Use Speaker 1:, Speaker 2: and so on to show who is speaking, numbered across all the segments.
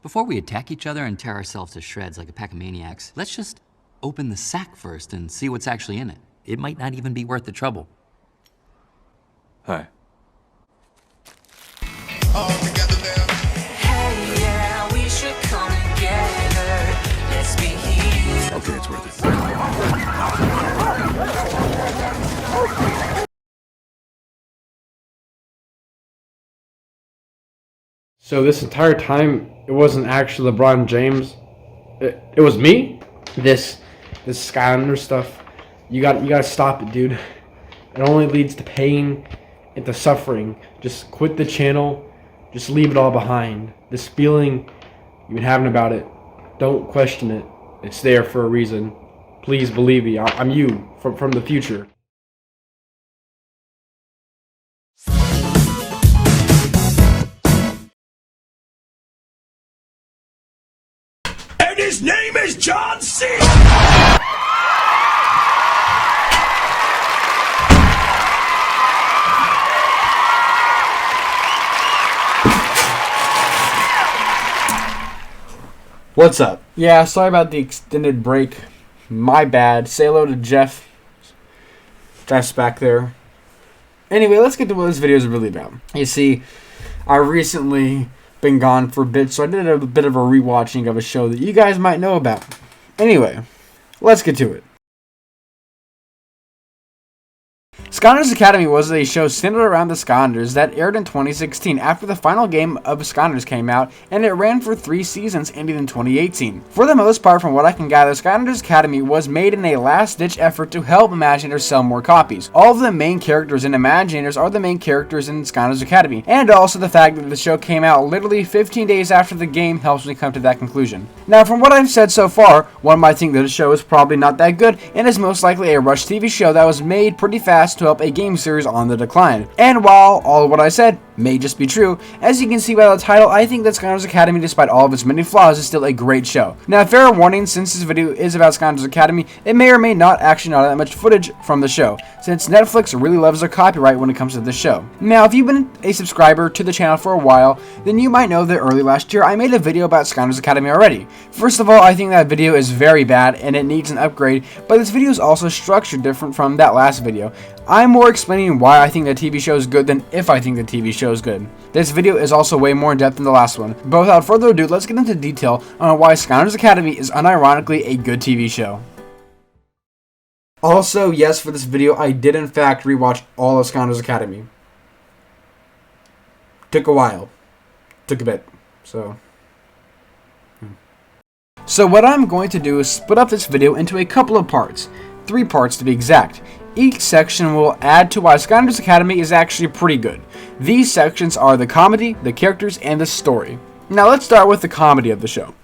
Speaker 1: Before we attack each other and tear ourselves to shreds like a pack of maniacs, let's just open the sack first and see what's actually in it. It might not even be worth the trouble.
Speaker 2: Hi.
Speaker 3: Hey, yeah, we should come together. Let's be heroes.
Speaker 2: Okay, it's worth it.
Speaker 4: So this entire time, it wasn't actually LeBron James. It was me. This Skylanders stuff. You gotta stop it, dude. It only leads to pain and to suffering. Just quit the channel. Just leave it all behind. This feeling you've been having about it, don't question it. It's there for a reason. Please believe me. I'm you from the future.
Speaker 5: And his name is John C.
Speaker 6: What's up? Yeah, sorry about the extended break. My bad. Say hello to Jeff. Jeff's back there. Anyway, let's get to what this video is really about. You see, I recently been gone for a bit, so I did a bit of a rewatching of a show that you guys might know about. Anyway, let's get to it. Skylanders Academy was a show centered around the Skylanders that aired in 2016 after the final game of Skylanders came out, and it ran for 3 seasons ending in 2018. For the most part, from what I can gather, Skylanders Academy was made in a last-ditch effort to help Imaginators sell more copies. All of the main characters in Imaginators are the main characters in Skylanders Academy, and also the fact that the show came out literally 15 days after the game helps me come to that conclusion. Now, from what I've said so far, one might think that the show is probably not that good, and is most likely a rush TV show that was made pretty fast to help a game series on the decline. And while all of what I said may just be true, as you can see by the title, I think that Skylanders Academy, despite all of its many flaws, is still a great show. Now, fair warning, since this video is about Skylanders Academy, it may or may not actually not that much footage from the show, since Netflix really loves their copyright when it comes to this show. Now, if you've been a subscriber to the channel for a while, then you might know that early last year I made a video about Skylanders Academy already. First of all, I think that video is very bad and it needs an upgrade, but this video is also structured different from that last video. I'm more explaining why I think the TV show is good than if I think the TV show is good. This video is also way more in depth than the last one, but without further ado, let's get into detail on why Skylanders Academy is unironically a good TV show. Also, yes, for this video, I did in fact rewatch all of Skylanders Academy. Took a while. Took a bit. So what I'm going to do is split up this video into a couple of parts. 3 parts to be exact. Each section will add to why Skylanders Academy is actually pretty good. These sections are the comedy, the characters, and the story. Now let's start with the comedy of the show.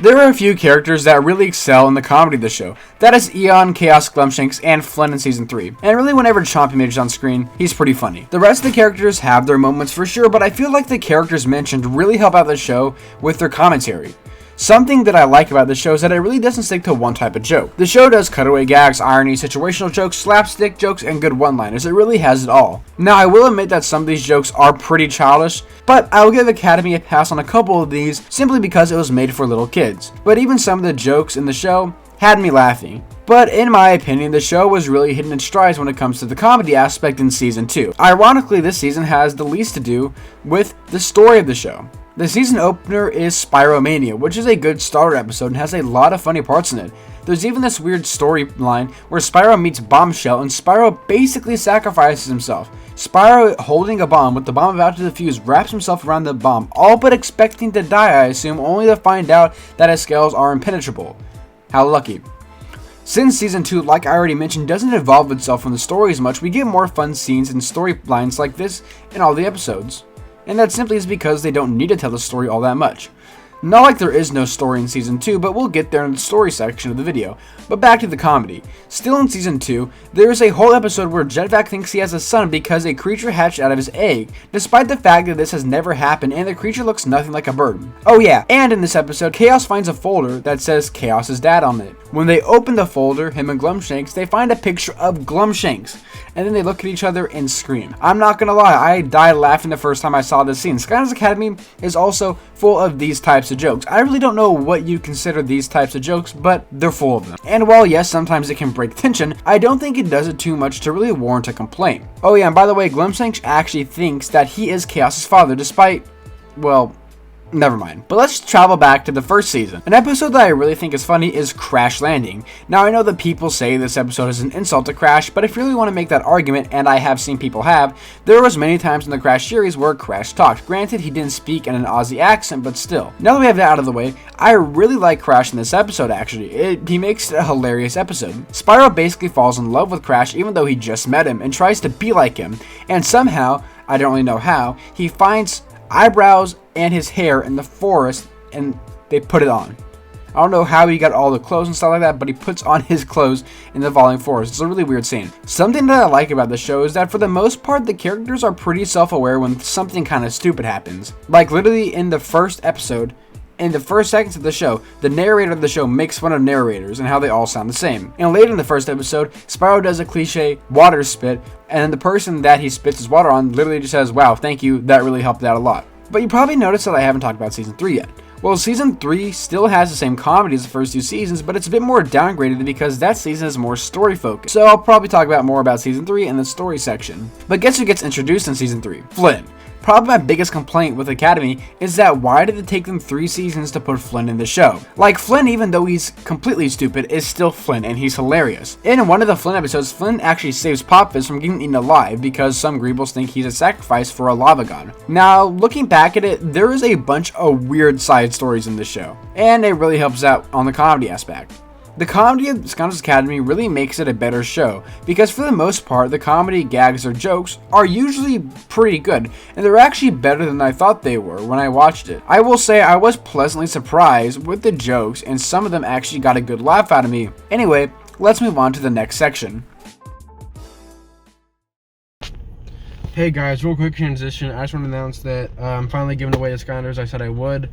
Speaker 6: There are a few characters that really excel in the comedy of the show. That is Eon, Chaos, Glumshanks, and Flynn in Season 3. And really whenever Chompy Major's on screen, he's pretty funny. The rest of the characters have their moments for sure, but I feel like the characters mentioned really help out the show with their commentary. Something that I like about the show is that it really doesn't stick to one type of joke. The show does cutaway gags, irony, situational jokes, slapstick jokes, and good one-liners. It really has it all. Now, I will admit that some of these jokes are pretty childish, but I will give Academy a pass on a couple of these simply because it was made for little kids. But even some of the jokes in the show had me laughing. But in my opinion, the show was really hitting its strides when it comes to the comedy aspect in Season 2. Ironically, this season has the least to do with the story of the show. The season opener is Spiromania, which is a good starter episode and has a lot of funny parts in it. There's even this weird storyline where Spyro meets Bombshell and Spyro basically sacrifices himself. Spyro, holding a bomb with the bomb about to defuse, wraps himself around the bomb, all but expecting to die, I assume, only to find out that his scales are impenetrable. How lucky. Since Season 2, like I already mentioned, doesn't evolve itself from the story as much, we get more fun scenes and storylines like this in all the episodes. And that simply is because they don't need to tell the story all that much. Not like there is no story in Season 2, but we'll get there in the story section of the video. But back to the comedy. Still in Season 2, there is a whole episode where Jetpack thinks he has a son because a creature hatched out of his egg, despite the fact that this has never happened and the creature looks nothing like a bird. Oh yeah, and in this episode, Chaos finds a folder that says Chaos's dad on it. When they open the folder, him and Glumshanks, they find a picture of Glumshanks. and then they look at each other and scream. I'm not gonna lie, I died laughing the first time I saw this scene. Skylanders Academy is also full of these types of jokes. I really don't know what you consider these types of jokes, but they're full of them. And while yes, sometimes it can break tension, I don't think it does it too much to really warrant a complaint. Oh yeah, and by the way, Glimpshanks actually thinks that he is Chaos's father, despite, well, never mind. But let's travel back to the first season. An episode that I really think is funny is Crash Landing. Now I know that people say this episode is an insult to Crash, but if you really want to make that argument, and I have seen people have, there was many times in the Crash series where Crash talked. Granted, he didn't speak in an Aussie accent, but still. Now that we have that out of the way, I really like Crash in this episode actually. He makes it a hilarious episode. Spyro basically falls in love with Crash even though he just met him and tries to be like him, and somehow, I don't really know how, he finds eyebrows and his hair in the forest and they put it on. I don't know how he got all the clothes and stuff like that, but he puts on his clothes in the falling forest. It's a really weird scene. Something that I like about the show is that for the most part the characters are pretty self-aware when something kind of stupid happens. Like literally in the first episode, in the first seconds of the show, the narrator of the show makes fun of narrators and how they all sound the same. And later in the first episode, Spyro does a cliche water spit, and the person that he spits his water on literally just says, "Wow, thank you, that really helped out a lot." But you probably noticed that I haven't talked about Season 3 yet. Well, Season 3 still has the same comedy as the first two seasons, but it's a bit more downgraded because that season is more story focused. So I'll probably talk about more about Season 3 in the story section. But guess who gets introduced in Season 3? Flynn. Probably my biggest complaint with Academy is that why did it take them 3 seasons to put Flynn in the show? Like, Flynn, even though he's completely stupid, is still Flynn, and he's hilarious. In one of the Flynn episodes, Flynn actually saves Pop Fizz from getting eaten alive because some Greebles think he's a sacrifice for a lava god. Now, looking back at it, there is a bunch of weird side stories in this show, and it really helps out on the comedy aspect. The comedy of Skylanders Academy really makes it a better show, because for the most part, the comedy, gags, or jokes are usually pretty good, and they're actually better than I thought they were when I watched it. I will say I was pleasantly surprised with the jokes, and some of them actually got a good laugh out of me. Anyway, let's move on to the next section.
Speaker 4: Hey guys, real quick transition. I just want to announce that I'm finally giving away the Skylanders I said I would.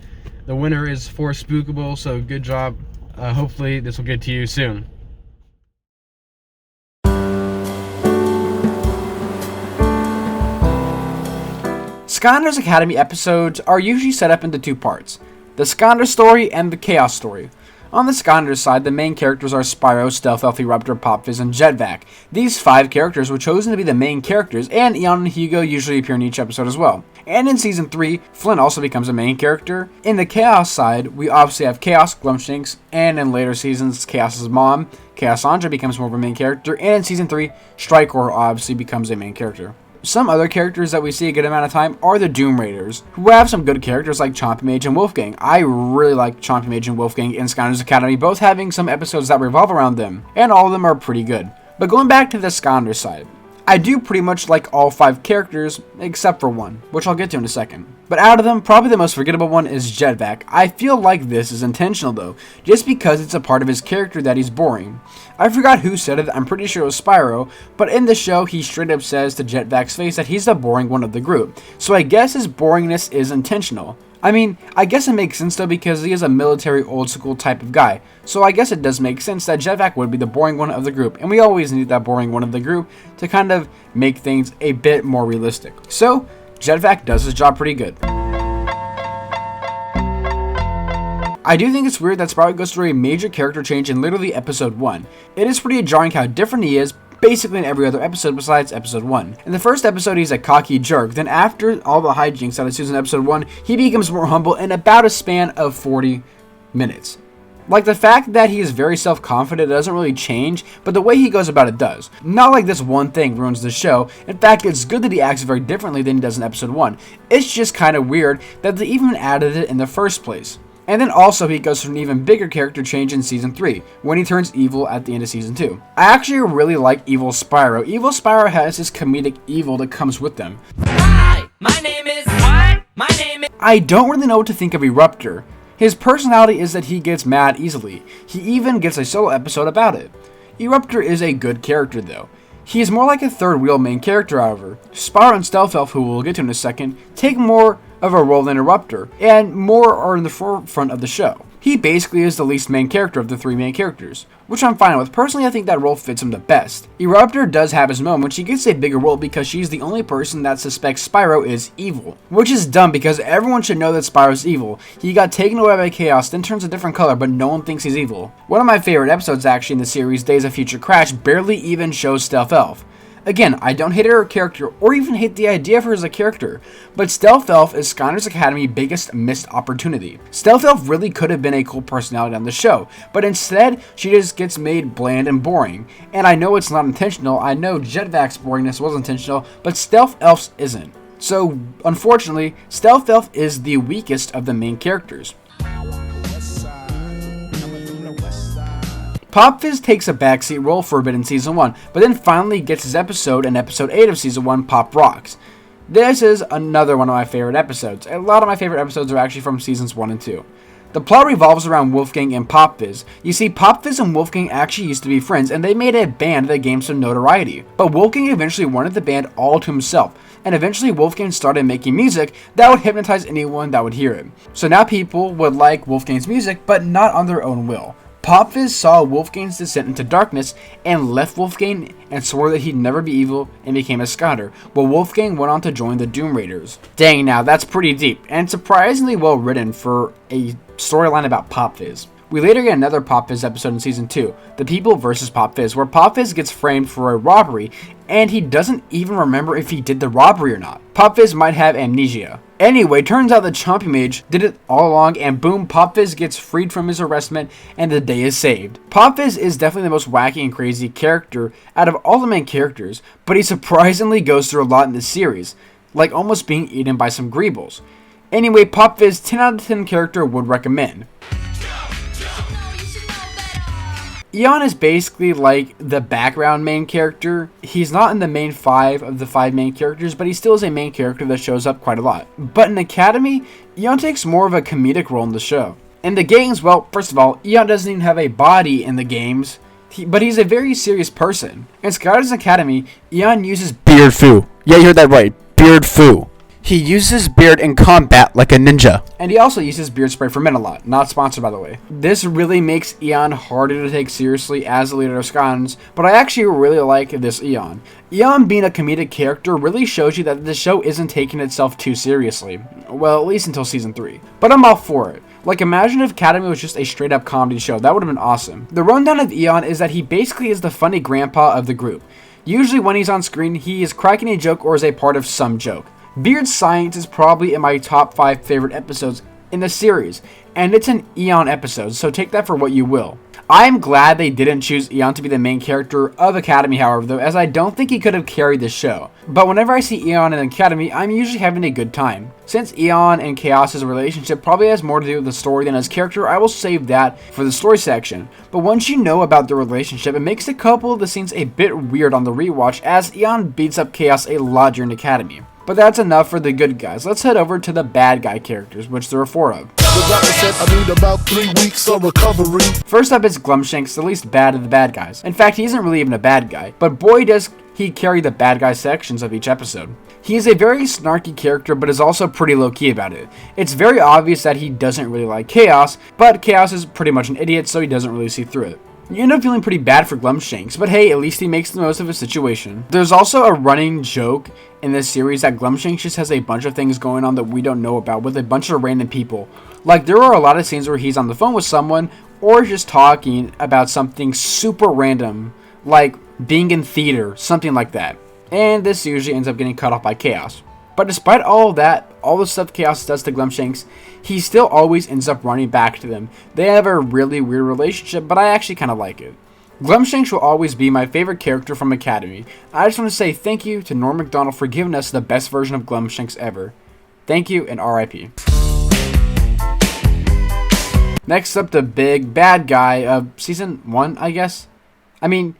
Speaker 4: The winner is for Spookable, so good job. Hopefully this will get to you soon.
Speaker 6: Skylanders Academy episodes are usually set up into 2 parts, the Skylanders story and the Chaos story. On the Skylanders side, the main characters are Spyro, Stealth Elf, Eruptor, Pop Fizz, and Jetvac. These 5 characters were chosen to be the main characters, and Eon and Hugo usually appear in each episode as well. And in Season 3, Flynn also becomes a main character. In the Chaos side, we obviously have Chaos, Glumshanks, and in later seasons, Chaos's mom, Chaos Andra becomes more of a main character, and in Season 3, Strikor obviously becomes a main character. Some other characters that we see a good amount of time are the Doom Raiders, who have some good characters like Chompy Mage and Wolfgang. I really like Chompy Mage and Wolfgang in Skylanders Academy, both having some episodes that revolve around them, and all of them are pretty good. But going back to the Skylanders side, I do pretty much like all 5 characters, except for one, which I'll get to in a second. But out of them, probably the most forgettable one is Jetvac. I feel like this is intentional though, just because it's a part of his character that he's boring. I forgot who said it, I'm pretty sure it was Spyro, but in the show he straight up says to Jetvac's face that he's the boring one of the group, so I guess his boringness is intentional. I mean, I guess it makes sense though because he is a military old school type of guy, so I guess it does make sense that Jetvac would be the boring one of the group, and we always need that boring one of the group to kind of make things a bit more realistic. So, Jetvac does his job pretty good. I do think it's weird that Spyro goes through a major character change in literally episode 1. It is pretty jarring how different he is, basically in every other episode besides episode 1. In the first episode he's a cocky jerk, then after all the hijinks that ensues in episode 1, he becomes more humble in about a span of 40 minutes. Like, the fact that he is very self-confident doesn't really change, but the way he goes about it does. Not like this one thing ruins the show. In fact, it's good that he acts very differently than he does in episode 1. It's just kind of weird that they even added it in the first place. And then also he goes through an even bigger character change in Season 3, when he turns evil at the end of Season 2. I actually really like Evil Spyro. Evil Spyro has this comedic evil that comes with them.
Speaker 3: Hi, my name is what? My name is
Speaker 6: I don't really know what to think of Eruptor. His personality is that he gets mad easily. He even gets a solo episode about it. Eruptor is a good character though. He is more like a third wheel main character, however. Spyro and Stealth Elf, who we'll get to in a second, take more of a role than Eruptor, and more are in the forefront of the show. He basically is the least main character of the 3 main characters, which I'm fine with. Personally, I think that role fits him the best. Eruptor does have his moment. She gets a bigger role because she's the only person that suspects Spyro is evil, which is dumb because everyone should know that Spyro's evil. He got taken away by Chaos, then turns a different color, but no one thinks he's evil. One of my favorite episodes actually in the series, Days of Future Crash, barely even shows Stealth Elf. Again, I don't hate her character or even hate the idea of her as a character, but Stealth Elf is Skylanders Academy's biggest missed opportunity. Stealth Elf really could have been a cool personality on the show, but instead, she just gets made bland and boring. And I know it's not intentional, I know Jetvac's boringness was intentional, but Stealth Elf's isn't. So, unfortunately, Stealth Elf is the weakest of the main characters. Pop Fizz takes a backseat role for a bit in Season 1, but then finally gets his episode in Episode 8 of Season 1, Pop Rocks. This is another one of my favorite episodes. A lot of my favorite episodes are actually from Seasons 1 and 2. The plot revolves around Wolfgang and Pop Fizz. You see, Pop Fizz and Wolfgang actually used to be friends, and they made a band that gained some notoriety. But Wolfgang eventually wanted the band all to himself, and eventually Wolfgang started making music that would hypnotize anyone that would hear it. So now people would like Wolfgang's music, but not on their own will. Pop Fizz saw Wolfgang's descent into darkness and left Wolfgang and swore that he'd never be evil and became a Skylander, while Wolfgang went on to join the Doom Raiders. Dang, now that's pretty deep and surprisingly well written for a storyline about Pop Fizz. We later get another Pop Fizz episode in Season 2, The People vs. Pop Fizz, where Pop Fizz gets framed for a robbery, and he doesn't even remember if he did the robbery or not. Pop Fizz might have amnesia. Anyway, turns out the Chompy Mage did it all along, and boom, Pop Fizz gets freed from his arrestment, and the day is saved. Pop Fizz is definitely the most wacky and crazy character out of all the main characters, but he surprisingly goes through a lot in this series, like almost being eaten by some Greebles. Anyway, Pop Fizz 10 out of 10 character would recommend. Eon is basically like the background main character. He's not in the main 5 of the 5 main characters, but he still is a main character that shows up quite a lot. But in Academy, Eon takes more of a comedic role in the show. In the games, well, first of all, Eon doesn't even have a body in the games, but he's a very serious person. In Skylanders Academy, Eon uses Beard Foo. Yeah, you heard that right. Beard Foo. He uses beard in combat like a ninja. And he also uses beard spray for men a lot. Not sponsored, by the way. This really makes Eon harder to take seriously as the leader of Skylanders, but I actually really like this Eon. Eon being a comedic character really shows you that the show isn't taking itself too seriously. Well, at least until Season 3. But I'm all for it. Like, imagine if Academy was just a straight-up comedy show. That would have been awesome. The rundown of Eon is that he basically is the funny grandpa of the group. Usually when he's on screen, he is cracking a joke or is a part of some joke. Beard Science is probably in my top 5 favorite episodes in the series, and it's an Eon episode, so take that for what you will. I am glad they didn't choose Eon to be the main character of Academy, however, though, as I don't think he could have carried the show. But whenever I see Eon in Academy, I'm usually having a good time. Since Eon and Chaos' relationship probably has more to do with the story than his character, I will save that for the story section. But once you know about the relationship, it makes a couple of the scenes a bit weird on the rewatch, as Eon beats up Chaos a lot during Academy. But that's enough for the good guys. Let's head over to the bad guy characters, which there are 4 of.
Speaker 5: The doctor said I need about 3 weeks of recovery.
Speaker 6: First up is Glumshanks, the least bad of the bad guys. In fact, he isn't really even a bad guy, but boy does he carry the bad guy sections of each episode. He is a very snarky character, but is also pretty low-key about it. It's very obvious that he doesn't really like Chaos, but Chaos is pretty much an idiot, so he doesn't really see through it. You end up feeling pretty bad for Glumshanks, but hey, at least he makes the most of his situation. There's also a running joke in this series that Glumshanks just has a bunch of things going on that we don't know about with a bunch of random people. Like, there are a lot of scenes where he's on the phone with someone or just talking about something super random, like being in theater, something like that. And this usually ends up getting cut off by Chaos. But despite all of that, all the stuff Chaos does to Glumshanks, he still always ends up running back to them. They have a really weird relationship, but I actually kind of like it. Glumshanks will always be my favorite character from Academy. I just want to say thank you to Norm Macdonald for giving us the best version of Glumshanks ever. Thank you and RIP. Next up, the big bad guy of Season 1, I guess. I mean,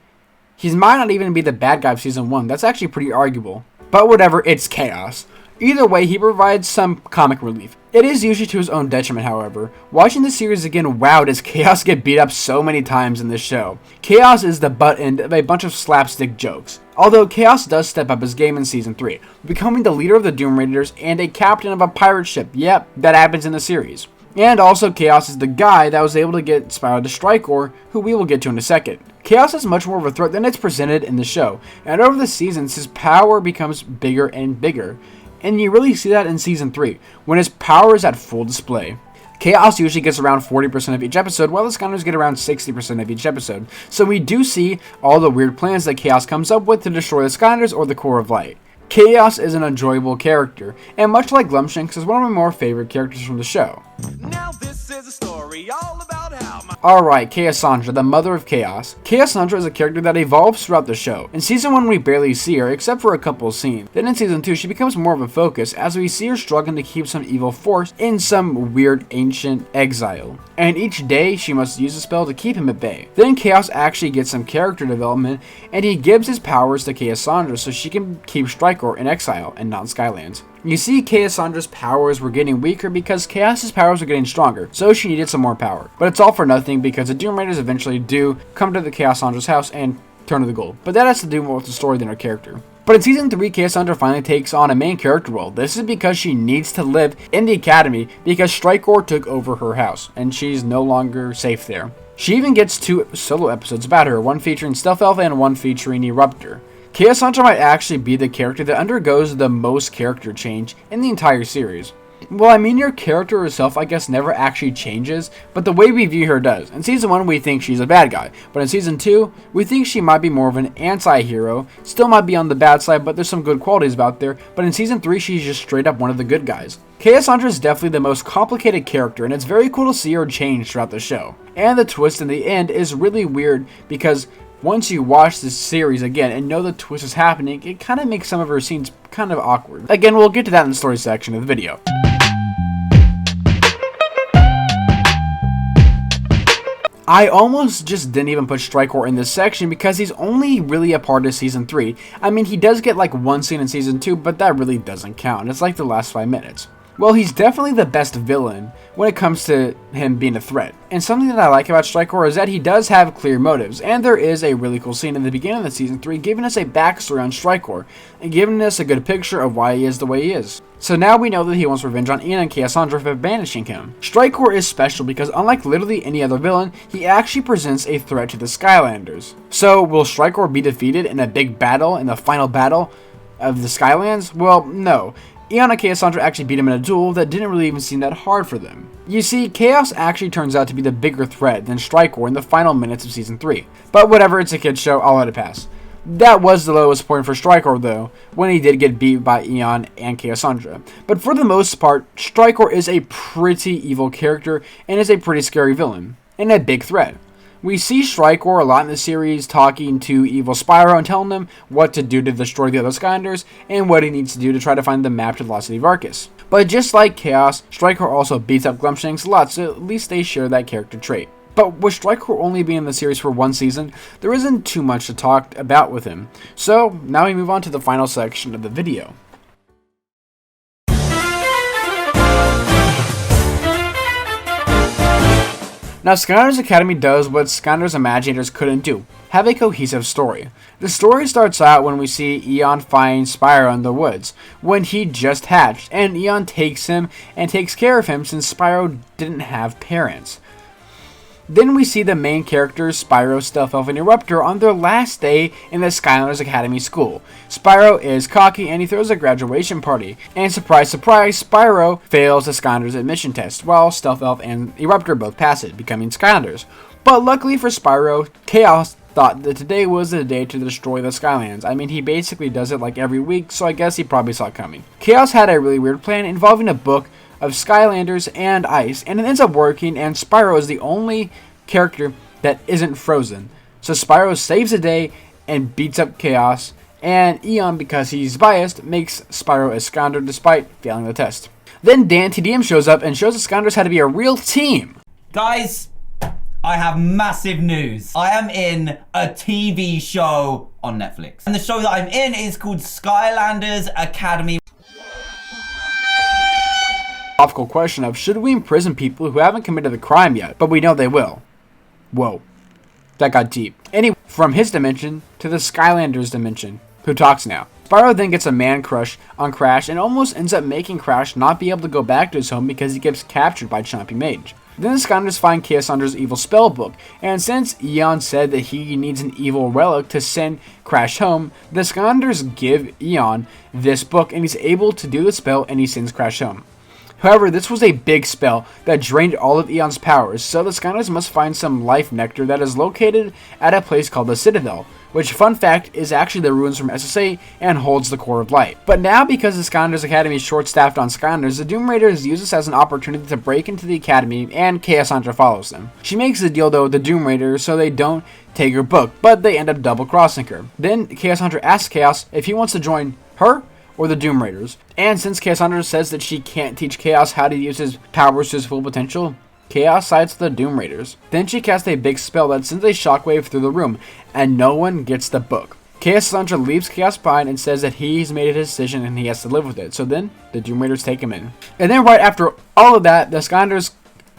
Speaker 6: he might not even be the bad guy of Season 1. That's actually pretty arguable. But whatever, it's Chaos. Either way, he provides some comic relief. It is usually to his own detriment, however. Watching the series again, wow, does Chaos get beat up so many times in this show. Chaos is the butt end of a bunch of slapstick jokes. Although Chaos does step up his game in Season 3, becoming the leader of the Doom Raiders and a captain of a pirate ship. Yep, that happens in the series. And also Chaos is the guy that was able to get Spyro to Strikor, who we will get to in a second. Chaos is much more of a threat than it's presented in the show, and over the seasons his power becomes bigger and bigger. And you really see that in Season 3, when his power is at full display. Chaos usually gets around 40% of each episode, while the Skylanders get around 60% of each episode. So we do see all the weird plans that Chaos comes up with to destroy the Skylanders or the Core of Light. Chaos is an enjoyable character, and much like Glumshanks is one of my more favorite characters from the show.
Speaker 5: Now this is a story all about how my
Speaker 6: Alright, Chaosandra, the mother of Chaos. Chaosandra is a character that evolves throughout the show. In Season 1 we barely see her, except for a couple of scenes. Then in Season 2 she becomes more of a focus, as we see her struggling to keep some evil force in some weird ancient exile. And each day she must use a spell to keep him at bay. Then Chaos actually gets some character development, and he gives his powers to Chaosandra so she can keep Strikor in exile and not in Skylands. You see, Chaosandra's powers were getting weaker because Chaos's powers were getting stronger, so she needed some more power. But it's all for nothing because the Doom Raiders eventually do come to the Chaosandra's house and turn to the gold. But that has to do more with the story than her character. But in Season 3, Chaosandra finally takes on a main character role. This is because she needs to live in the academy because Strikor took over her house, and she's no longer safe there. She even gets 2 solo episodes about her, one featuring Stealth Elf and one featuring Eruptor. Chaosandra might actually be the character that undergoes the most character change in the entire series. Well, I mean, your character herself, I guess, never actually changes, but the way we view her does. In Season 1, we think she's a bad guy, but in Season 2, we think she might be more of an anti-hero, still might be on the bad side, but there's some good qualities about there, but in Season 3, she's just straight up one of the good guys. Chaosandra is definitely the most complicated character, and it's very cool to see her change throughout the show. And the twist in the end is really weird, because once you watch this series again and know the twist is happening, it kind of makes some of her scenes kind of awkward. Again, we'll get to that in the story section of the video. I almost just didn't even put Strikor in this section because he's only really a part of Season 3. I mean, he does get like one scene in Season 2, but that really doesn't count. It's like the last 5 minutes. Well, he's definitely the best villain when it comes to him being a threat. And something that I like about Strikor is that he does have clear motives, and there is a really cool scene in the beginning of Season 3 giving us a backstory on Strikor, and giving us a good picture of why he is the way he is. So now we know that he wants revenge on Ian and Chaosandra for banishing him. Strikor is special because unlike literally any other villain, he actually presents a threat to the Skylanders. So will Strikor be defeated in a big battle, in the final battle of the Skylands? Well, no. Eon and Chaosandra actually beat him in a duel that didn't really even seem that hard for them. You see, Chaos actually turns out to be the bigger threat than Strikor in the final minutes of Season 3. But whatever, it's a kid's show, I'll let it pass. That was the lowest point for Strikor though, when he did get beat by Eon and Chaosandra. But for the most part, Strikor is a pretty evil character and is a pretty scary villain, and a big threat. We see Strikor a lot in the series talking to evil Spyro and telling him what to do to destroy the other Skylanders and what he needs to do to try to find the map to the Lost City of Arcus. But just like Chaos, Strikor also beats up Glumshanks a lot, so at least they share that character trait. But with Strikor only being in the series for one season, there isn't too much to talk about with him. So now we move on to the final section of the video. Now, Skylanders Academy does what Skylanders Imaginators couldn't do, have a cohesive story. The story starts out when we see Eon find Spyro in the woods, when he just hatched, and Eon takes him and takes care of him since Spyro didn't have parents. Then we see the main characters, Spyro, Stealth Elf, and Eruptor, on their last day in the Skylanders Academy school. Spyro is cocky and he throws a graduation party. And surprise, surprise, Spyro fails the Skylanders admission test, while Stealth Elf and Eruptor both pass it, becoming Skylanders. But luckily for Spyro, Chaos thought that today was the day to destroy the Skylands. I mean, he basically does it like every week, so I guess he probably saw it coming. Chaos had a really weird plan involving a book of Skylanders and ice, and it ends up working, and Spyro is the only character that isn't frozen. So Spyro saves the day and beats up Chaos, and Eon, because he's biased, makes Spyro a Skylander despite failing the test. Then Dan TDM shows up and shows the Skylanders how to be a real team.
Speaker 7: Guys, I have massive news. I am in a TV show on Netflix. And the show that I'm in is called Skylanders Academy.
Speaker 6: Philosophical question of, should we imprison people who haven't committed the crime yet, but we know they will? Whoa. That got deep. Anyway, from his dimension to the Skylanders dimension. Who talks now? Spyro then gets a man crush on Crash and almost ends up making Crash not be able to go back to his home because he gets captured by Chompy Mage. Then the Skylanders find Chaosandra's evil spell book, and since Eon said that he needs an evil relic to send Crash home, the Skylanders give Eon this book and he's able to do the spell and he sends Crash home. However, this was a big spell that drained all of Eon's powers, so the Skylanders must find some life nectar that is located at a place called the Citadel, which, fun fact, is actually the ruins from SSA and holds the core of light. But now, because the Skylanders Academy is short-staffed on Skylanders, the Doom Raiders use this as an opportunity to break into the Academy, and Chaosandra follows them. She makes a deal though with the Doom Raiders so they don't take her book, but they end up double-crossing her. Then Chaosandra asks Chaos if he wants to join her or the Doom Raiders, and since Chaosandra says that she can't teach Chaos how to use his powers to his full potential, Chaos sides with the Doom Raiders. Then she casts a big spell that sends a shockwave through the room, and no one gets the book. Chaosandra leaves Chaos behind and says that he's made a decision and he has to live with it, so then the Doom Raiders take him in. And then right after all of that, the Skylanders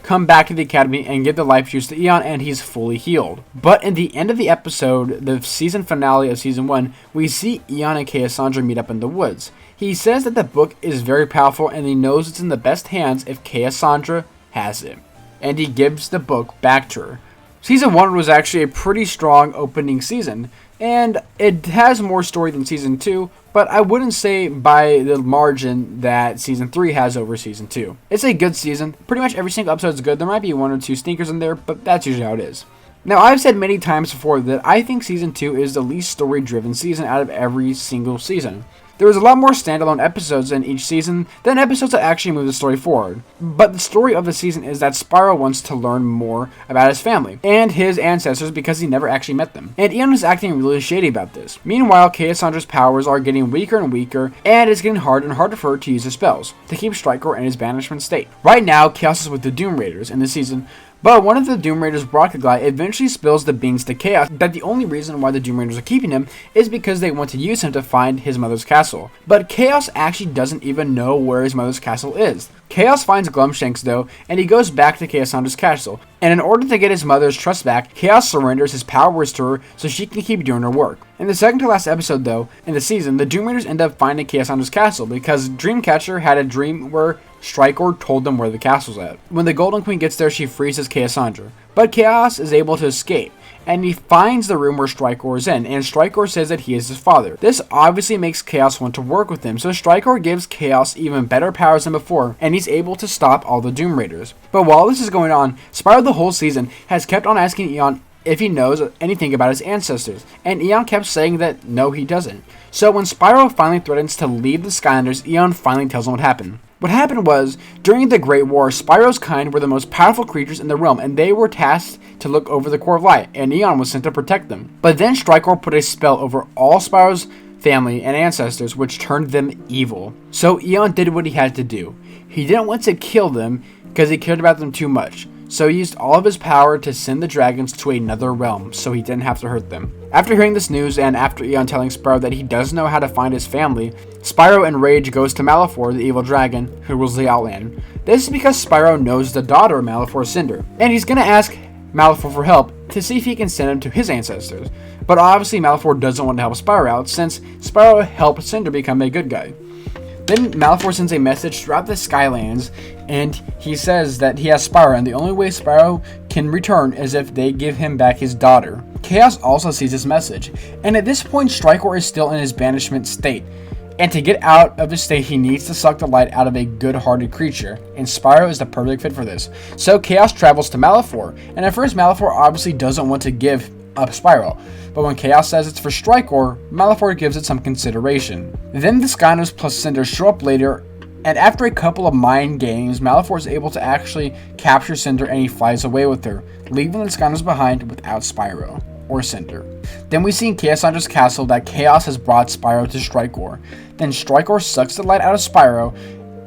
Speaker 6: come back to the Academy and give the life juice to Eon, and he's fully healed. But in the end of the episode, the season finale of Season 1, we see Eon and Chaosandra meet up in the woods. He says that the book is very powerful and he knows it's in the best hands if Chaosandra has it, and he gives the book back to her. Season 1 was actually a pretty strong opening season, and it has more story than Season 2, but I wouldn't say by the margin that Season 3 has over Season 2. It's a good season. Pretty much every single episode is good. There might be one or two stinkers in there, but that's usually how it is. Now, I've said many times before that I think Season 2 is the least story-driven season out of every single season. There was a lot more standalone episodes in each season than episodes that actually move the story forward. But the story of the season is that Spyro wants to learn more about his family and his ancestors because he never actually met them. And Eon is acting really shady about this. Meanwhile, Chaosandra's powers are getting weaker and weaker, and it's getting harder and harder for her to use his spells to keep Strikor in his banishment state. Right now, Chaos is with the Doom Raiders in the season, but one of the Doom Raiders, Brockaglide, eventually spills the beans to Chaos that the only reason why the Doom Raiders are keeping him is because they want to use him to find his mother's castle. But Chaos actually doesn't even know where his mother's castle is. Chaos finds Glumshanks though, and he goes back to Chaosandra's castle. And in order to get his mother's trust back, Chaos surrenders his powers to her so she can keep doing her work. In the second to last episode though, in the season, the Doom Raiders end up finding Chaosandra's castle because Dreamcatcher had a dream where Strikor told them where the castle's at. When the Golden Queen gets there, she freezes Chaosandra. But Chaos is able to escape, and he finds the room where Strikor is in, and Strikor says that he is his father. This obviously makes Chaos want to work with him, so Strikor gives Chaos even better powers than before, and he's able to stop all the Doom Raiders. But while this is going on, Spyro the whole season has kept on asking Eon if he knows anything about his ancestors, and Eon kept saying that no, he doesn't. So when Spyro finally threatens to leave the Skylanders, Eon finally tells him what happened. What happened was, during the Great War, Spyro's kind were the most powerful creatures in the realm, and they were tasked to look over the Core of Light, and Eon was sent to protect them. But then Strikor put a spell over all Spyro's family and ancestors, which turned them evil. So Eon did what he had to do. He didn't want to kill them, because he cared about them too much. So he used all of his power to send the dragons to another realm, so he didn't have to hurt them. After hearing this news, and after Eon telling Spyro that he does know how to find his family, Spyro in rage goes to Malefor, the evil dragon, who rules the Outland. This is because Spyro knows the daughter of Malefor, Cinder, and he's gonna ask Malefor for help to see if he can send him to his ancestors. But obviously Malefor doesn't want to help Spyro out, since Spyro helped Cinder become a good guy. Then Malefor sends a message throughout the Skylands, and he says that he has Spyro, and the only way Spyro can return is if they give him back his daughter. Chaos also sees this message, and at this point Strikor is still in his banishment state, and to get out of his state he needs to suck the light out of a good-hearted creature, and Spyro is the perfect fit for this. So Chaos travels to Malefor, and at first Malefor obviously doesn't want to give up Spyro, but when Chaos says it's for Strikor, Malefor gives it some consideration. Then the Skylanders plus Cinder show up later, and after a couple of mind games, Malefor is able to actually capture Cinder and he flies away with her, leaving the Skylanders behind without Spyro or Cinder. Then we see in Chaosandra's castle that Chaos has brought Spyro to Strikor. Then Strikor sucks the light out of Spyro,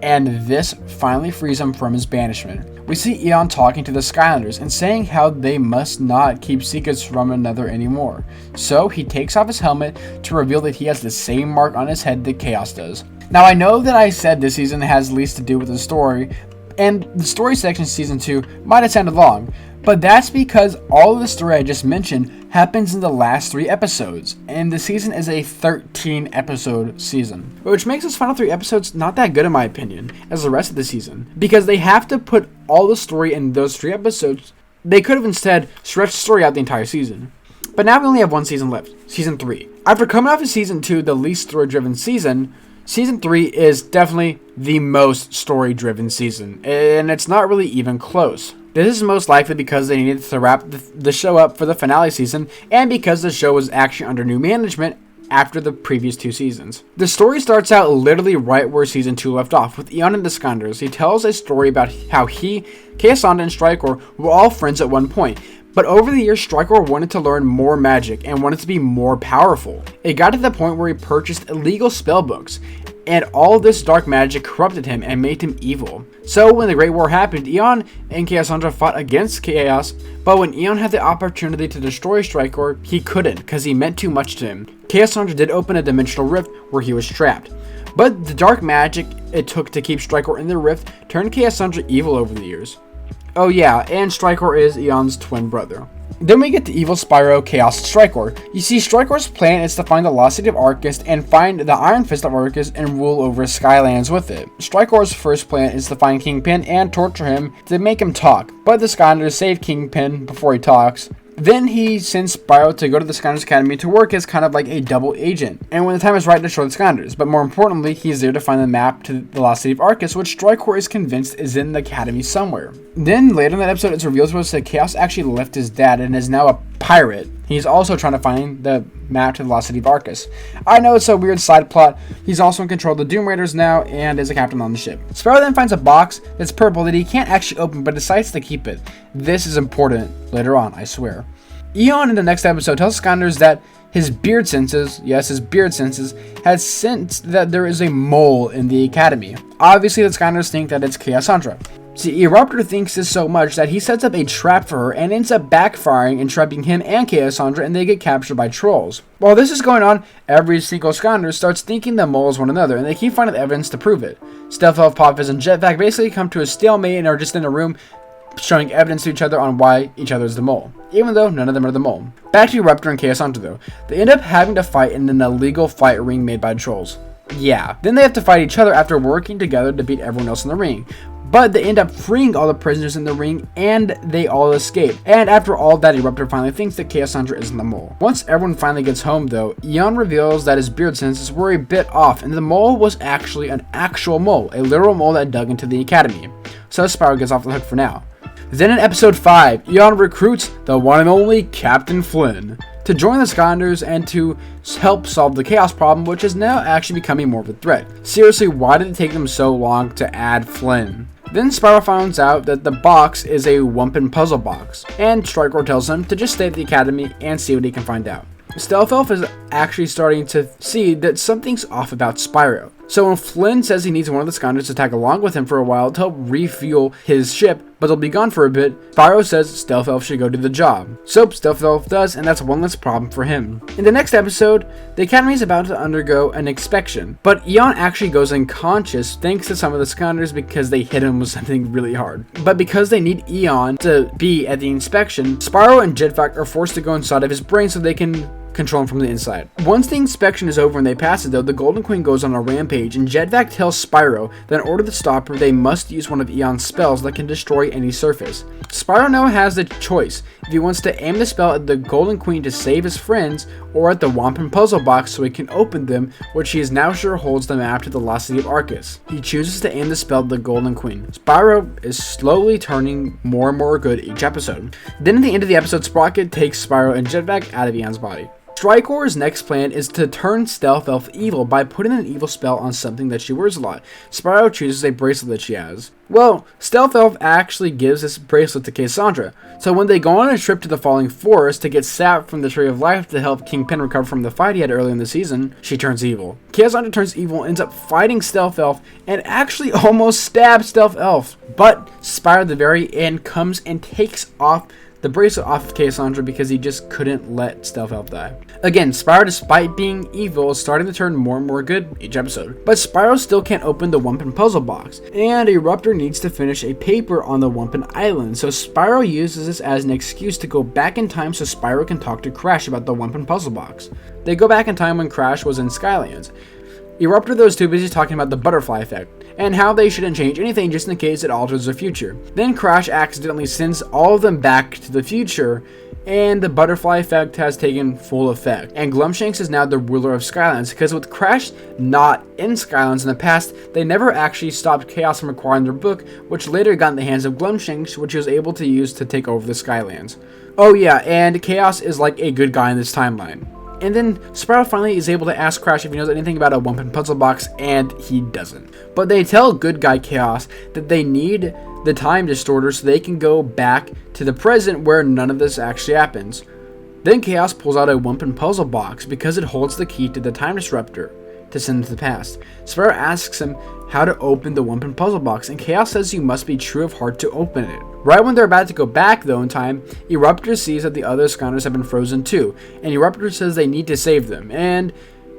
Speaker 6: and this finally frees him from his banishment. We see Eon talking to the Skylanders and saying how they must not keep secrets from another anymore. So he takes off his helmet to reveal that he has the same mark on his head that Chaos does. Now I know that I said this season has least to do with the story, and the story section of Season 2 might have sounded long, But that's because all of the story I just mentioned happens in the last 3 episodes, and the season is a 13 episode season. Which makes those final 3 episodes not that good in my opinion, as the rest of the season, because they have to put all the story in those 3 episodes. They could have instead stretched the story out the entire season. But now we only have 1 season left, Season 3. After coming off of Season 2, the least story-driven season, Season 3 is definitely the most story-driven season, and it's not really even close. This is most likely because they needed to wrap the show up for the finale season, and because the show was actually under new management after the previous 2 seasons. The story starts out literally right where Season 2 left off, with Eon and the Skylanders. He tells a story about how he, Cassandra, and Strikor were all friends at one point, but over the years, Strikor wanted to learn more magic and wanted to be more powerful. It got to the point where he purchased illegal spellbooks, and all this dark magic corrupted him and made him evil. So when the Great War happened, Eon and Cassandra fought against Chaos, but when Eon had the opportunity to destroy Strikor, he couldn't because he meant too much to him. Cassandra did open a dimensional rift where he was trapped, but the dark magic it took to keep Strikor in the rift turned Cassandra evil over the years. Oh yeah, and Strikor is Eon's twin brother. Then we get to Evil Spyro, Chaos, Strikor. You see, Strikor's plan is to find the lost city of Arcus and find the Iron Fist of Arcus and rule over Skylands with it. Strikor's first plan is to find Kingpin and torture him to make him talk, but the Skylanders save Kingpin before he talks. Then he sends Spyro to go to the Skylanders Academy to work as kind of like a double agent, and when the time is right, to show the Skylanders. But more importantly, he's there to find the map to the lost city of Arcus, which Strikor is convinced is in the Academy somewhere. Then later in that episode, it's revealed to us that Chaos actually left his dad and is now a pirate. He's also trying to find the map to the lost city of Arcus. I know it's a weird side plot. He's also in control of the Doom Raiders now and is a captain on the ship. Spyro then finds a box that's purple that he can't actually open but decides to keep it. This is important later on, I swear. Eon in the next episode tells Skylanders that his beard senses, yes, his beard senses, has sensed that there is a mole in the academy. Obviously, the Skylanders think that it's Cassandra. See, Eruptor thinks this so much that he sets up a trap for her and ends up backfiring and trapping him and Cassandra, and they get captured by trolls. While this is going on, every single Skylander starts thinking the moles one another, and they keep finding evidence to prove it. Stealth Elf, Popfizz, and Jetpack basically come to a stalemate and are just in a room showing evidence to each other on why each other is the mole, even though none of them are the mole. Back to Eruptor and Cassandra though, they end up having to fight in an illegal fight ring made by trolls. Yeah, then they have to fight each other after working together to beat everyone else in the ring. But they end up freeing all the prisoners in the ring and they all escape. And after all that, Eruptor finally thinks that Cassandra isn't the mole. Once everyone finally gets home though, Eon reveals that his beard senses were a bit off and the mole was actually an actual mole, a literal mole that dug into the academy. So Spyro gets off the hook for now. Then in episode 5, Eon recruits the one and only Captain Flynn to join the Skylanders and to help solve the chaos problem, which is now actually becoming more of a threat. Seriously, why did it take them so long to add Flynn? Then Spyro finds out that the box is a Wumpin puzzle box, and Strikor tells him to just stay at the academy and see what he can find out. Stealth Elf is actually starting to see that something's off about Spyro. So when Flynn says he needs one of the Skylanders to tag along with him for a while to help refuel his ship, but they'll be gone for a bit, Spyro says Stealth Elf should go do the job. So Stealth Elf does, and that's one less problem for him. In the next episode, the Academy is about to undergo an inspection, but Eon actually goes unconscious thanks to some of the Skylanders because they hit him with something really hard. But because they need Eon to be at the inspection, Spyro and Jetpack are forced to go inside of his brain so they can control him from the inside. Once the inspection is over and they pass it though, the Golden Queen goes on a rampage and Jetpack tells Spyro that in order to stop her, they must use one of Eon's spells that can destroy any surface. Spyro now has the choice if he wants to aim the spell at the Golden Queen to save his friends or at the Wumpin puzzle box so he can open them, which he is now sure holds the map to the lost city of Arcus. He chooses to aim the spell at the Golden Queen. Spyro is slowly turning more and more good each episode. Then at the end of the episode, Sprocket takes Spyro and Jetpack out of Eon's body. Strikor's next plan is to turn Stealth Elf evil by putting an evil spell on something that she wears a lot. Spyro chooses a bracelet that she has. Well, Stealth Elf actually gives this bracelet to Cassandra, so when they go on a trip to the Falling Forest to get sap from the Tree of Life to help Kingpin recover from the fight he had earlier in the season, she turns evil. Cassandra turns evil and ends up fighting Stealth Elf and actually almost stabs Stealth Elf, but Spyro at the very end comes and takes off the bracelet off of Cassandra because he just couldn't let Stealth Elf die. Again, Spyro, despite being evil, is starting to turn more and more good each episode. But Spyro still can't open the Wumpin puzzle box, and Eruptor needs to finish a paper on the Wumpin Island, so Spyro uses this as an excuse to go back in time so Spyro can talk to Crash about the Wumpin puzzle box. They go back in time when Crash was in Skylands. Eruptor, though, is too busy talking about the butterfly effect, and how they shouldn't change anything just in case it alters the future. Then Crash accidentally sends all of them back to the future, and the butterfly effect has taken full effect. And Glumshanks is now the ruler of Skylands, because with Crash not in Skylands in the past, they never actually stopped Chaos from acquiring their book, which later got in the hands of Glumshanks, which he was able to use to take over the Skylands. Oh yeah, and Chaos is like a good guy in this timeline. And then Spyro finally is able to ask Crash if he knows anything about a Wumpin puzzle box, and he doesn't. But they tell good guy Chaos that they need the time distorter so they can go back to the present where none of this actually happens. Then Chaos pulls out a Wumpin puzzle box because it holds the key to the time disruptor to send to the past. Spyro asks him how to open the Wumpin puzzle box, and Chaos says you must be true of heart to open it. Right when they're about to go back though in time, Eruptor sees that the other Skylanders have been frozen too, and Eruptor says they need to save them, and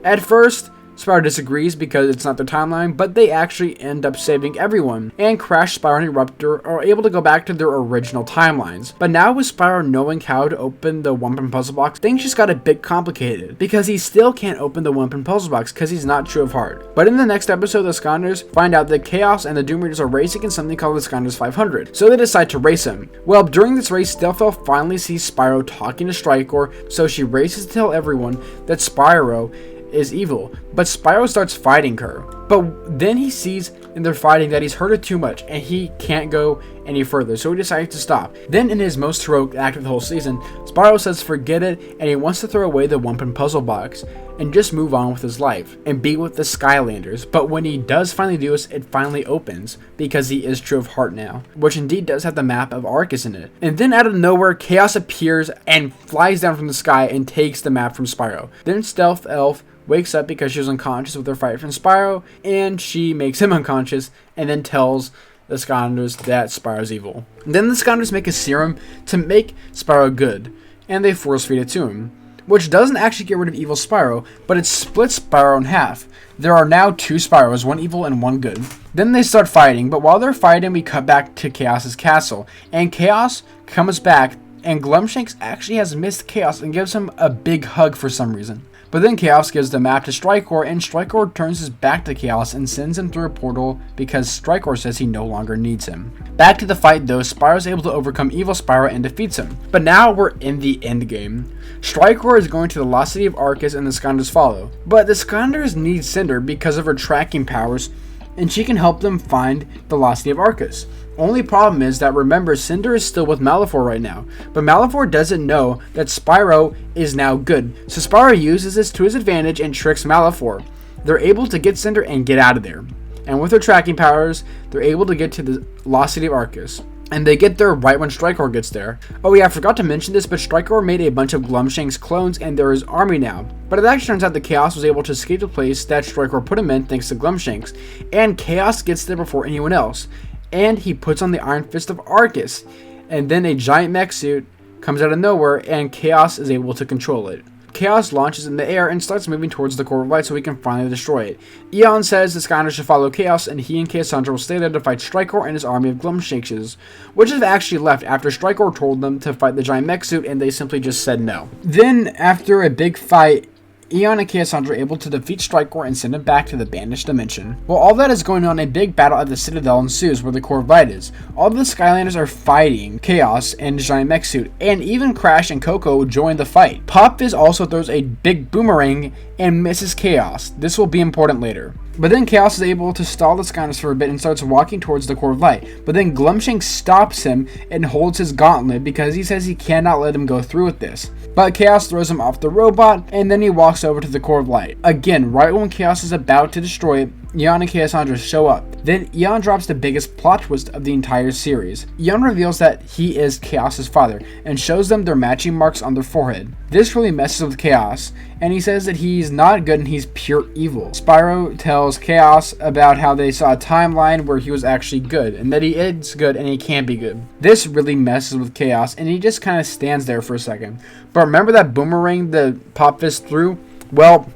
Speaker 6: at first, Spyro disagrees because it's not their timeline, but they actually end up saving everyone, and Crash, Spyro, and Eruptor are able to go back to their original timelines. But now with Spyro knowing how to open the Wumpin puzzle box, things just got a bit complicated, because he still can't open the Wumpin puzzle box because he's not true of heart. But in the next episode, the Skylanders find out that Chaos and the Doom Raiders are racing in something called the Skylanders 500, so they decide to race him. Well, during this race, Stealth Elf finally sees Spyro talking to Strikor, so she races to tell everyone that Spyro is evil, but Spyro starts fighting her. But then he sees in their fighting that he's hurt her too much and he can't go any further, so he decides to stop. Then in his most heroic act of the whole season, Spyro says forget it and he wants to throw away the Wumpin puzzle box and just move on with his life and be with the Skylanders. But when he does finally do this, it finally opens because he is true of heart now, which indeed does have the map of Arcus in it. And then out of nowhere, Chaos appears and flies down from the sky and takes the map from Spyro. Then Stealth Elf wakes up because she was unconscious with her fight from Spyro, and she makes him unconscious and then tells the Skylanders that Spyro's evil. And then the Skylanders make a serum to make Spyro good, and they force feed it to him, which doesn't actually get rid of evil Spyro, but it splits Spyro in half. There are now two Spyros, one evil and one good. Then they start fighting, but while they're fighting, we cut back to Chaos's castle, and Chaos comes back, and Glumshanks actually has missed Chaos and gives him a big hug for some reason. But then Chaos gives the map to Strikor, and Strikor turns his back to Chaos and sends him through a portal because Strikor says he no longer needs him. Back to the fight though, Spyro's able to overcome evil Spyro and defeats him. But now we're in the end game. Strikor is going to the lost city of Arcus and the Skylanders follow. But the Skylanders need Cinder because of her tracking powers, and she can help them find the lost city of Arcus. Only problem is that, remember, Cinder is still with Malefor right now, but Malefor doesn't know that Spyro is now good, so Spyro uses this to his advantage and tricks Malefor. They're able to get Cinder and get out of there, and with their tracking powers, they're able to get to the lost city of Arcus. And they get there right when Strikor gets there. Oh yeah, I forgot to mention this, but Strikor made a bunch of Glumshanks clones and they're his army now. But it actually turns out that Chaos was able to escape the place that Strikor put him in thanks to Glumshanks. And Chaos gets there before anyone else. And he puts on the Iron Fist of Arcus. And then a giant mech suit comes out of nowhere and Chaos is able to control it. Chaos launches in the air and starts moving towards the core of light so he can finally destroy it. Eon says the Skylanders should follow Chaos, and he and Cassandra will stay there to fight Strikor and his army of Glumshanks, which have actually left after Strikor told them to fight the giant mech suit, and they simply just said no. Then, after a big fight, Eon and Cassandra are able to defeat Strikor and send him back to the banished dimension. While all that is going on, a big battle at the Citadel ensues where the core of light is. All the Skylanders are fighting Chaos and Giant Mech Suit, and even Crash and Coco join the fight. Popfizz also throws a big boomerang and misses Chaos. This will be important later. But then Chaos is able to stall the Skylanders for a bit and starts walking towards the core of light. But then Glumshanks stops him and holds his gauntlet because he says he cannot let him go through with this. But Chaos throws him off the robot and then he walks over to the core of light. Again, right when Chaos is about to destroy it, Eon and Cassandra show up. Then Eon drops the biggest plot twist of the entire series. Eon reveals that he is Chaos's father and shows them their matching marks on their forehead. This really messes with Chaos, and he says that he's not good and he's pure evil. Spyro tells Chaos about how they saw a timeline where he was actually good, and that he is good and he can't be good. This really messes with Chaos, and he just kind of stands there for a second. But remember that boomerang the Pop Fist threw? Well,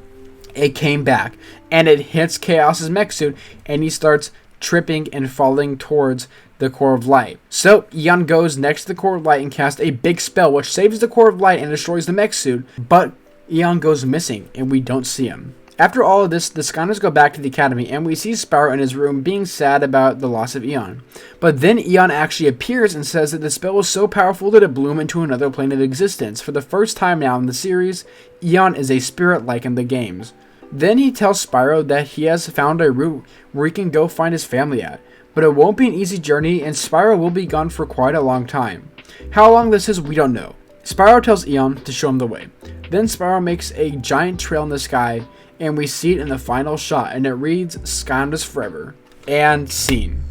Speaker 6: it came back, and it hits Chaos's mech suit, and he starts tripping and falling towards the core of light. So Eon goes next to the core of light and casts a big spell which saves the core of light and destroys the mech suit, but Eon goes missing and we don't see him. After all of this, the Skylanders go back to the academy and we see Spyro in his room being sad about the loss of Eon. But then Eon actually appears and says that the spell was so powerful that it blew him into another plane of existence. For the first time now in the series, Eon is a spirit like in the games. Then he tells Spyro that he has found a route where he can go find his family at. But it won't be an easy journey and Spyro will be gone for quite a long time. How long this is, we don't know. Spyro tells Eon to show him the way. Then Spyro makes a giant trail in the sky and we see it in the final shot and it reads Skylanders Forever. And scene.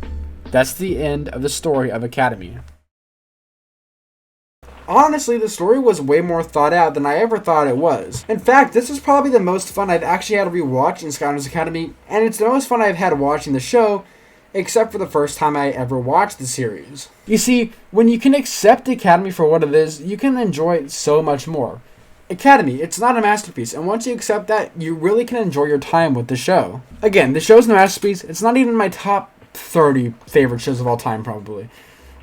Speaker 6: That's the end of the story of Academy. Honestly, the story was way more thought out than I ever thought it was. In fact, this is probably the most fun I've actually had to rewatch in Skylanders Academy, and it's the most fun I've had watching the show, except for the first time I ever watched the series. You see, when you can accept Academy for what it is, you can enjoy it so much more. Academy, it's not a masterpiece, and once you accept that, you really can enjoy your time with the show. Again, the show's no masterpiece, it's not even my top 30 favorite shows of all time, probably.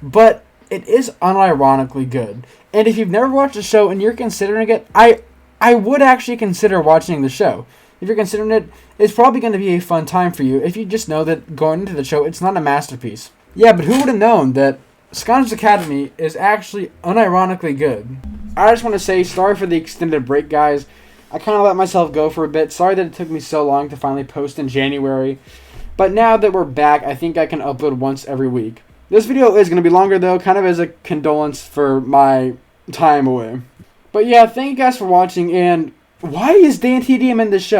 Speaker 6: But it is unironically good. And if you've never watched the show and you're considering it, I would actually consider watching the show. If you're considering it, it's probably going to be a fun time for you if you just know that going into the show, it's not a masterpiece. Yeah, but who would have known that Skylanders Academy is actually unironically good? I just want to say sorry for the extended break, guys. I kind of let myself go for a bit. Sorry that it took me so long to finally post in January. But now that we're back, I think I can upload once every week. This video is going to be longer though, kind of as a condolence for my time away. But yeah, thank you guys for watching, and why is Dan TDM in this show?